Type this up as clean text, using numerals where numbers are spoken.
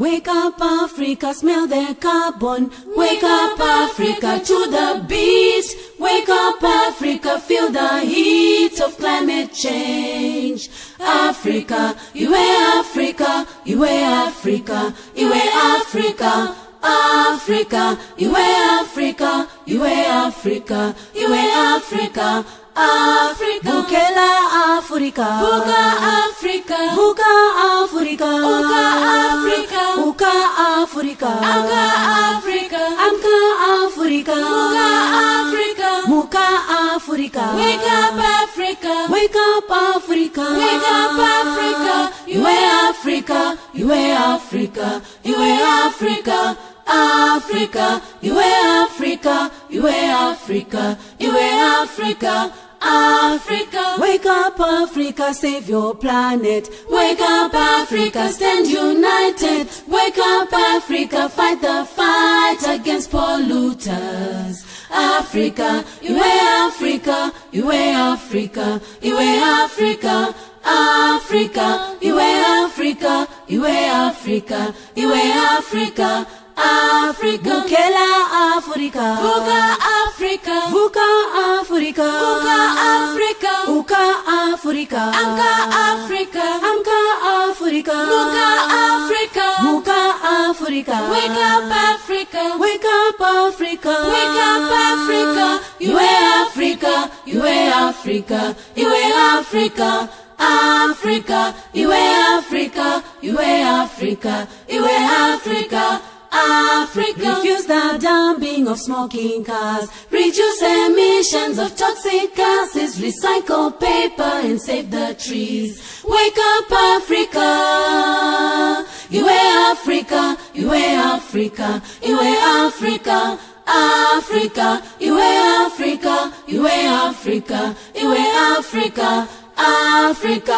Wake up Africa, smell the carbon. Wake up Africa to the beat. Wake up Africa, feel the heat of climate change. Africa, Iwe Africa, Iwe Africa, Iwe Africa. Africa, Iwe Africa, Iwe Africa, Iwe Africa. Africa, Bukela Africa, Buka Africa, Buka Africa, Uka Africa, Uka Africa, Anka Africa, Amka Africa, Muka Africa, Muka Africa. Wake up Africa, Wake up Africa, Wake up Africa, Iwe Africa, Iwe Africa, Iwe Africa. Africa, Iwe Africa, Iwe Africa, Iwe Africa. Africa, wake up Africa, save your planet. Wake up Africa, stand united. Wake up Africa, fight the fight against polluters. Africa, Iwe Africa, Iwe Africa, Iwe Africa. Africa, Iwe Africa, Iwe Africa, Iwe Africa. Africa, Bukela Africa, Buka Africa, Buka Africa, Uka Africa, Uka Africa, Anka Africa, Amka Africa, Muka Africa, Muka Africa. Wake up Africa, Wake up Africa, Wake up Africa, Iwe Africa, Iwe Africa, Iwe Africa. Africa, Iwe Africa, Iwe Africa, Iwe Africa. Africa. Refuse the dumping of smoking cars. Reduce emissions of toxic gases. Recycle paper and save the trees. Wake up Africa. Iwe Africa, Iwe Africa, Iwe Africa. Africa, Iwe Africa, Iwe Africa, Iwe Africa. Africa.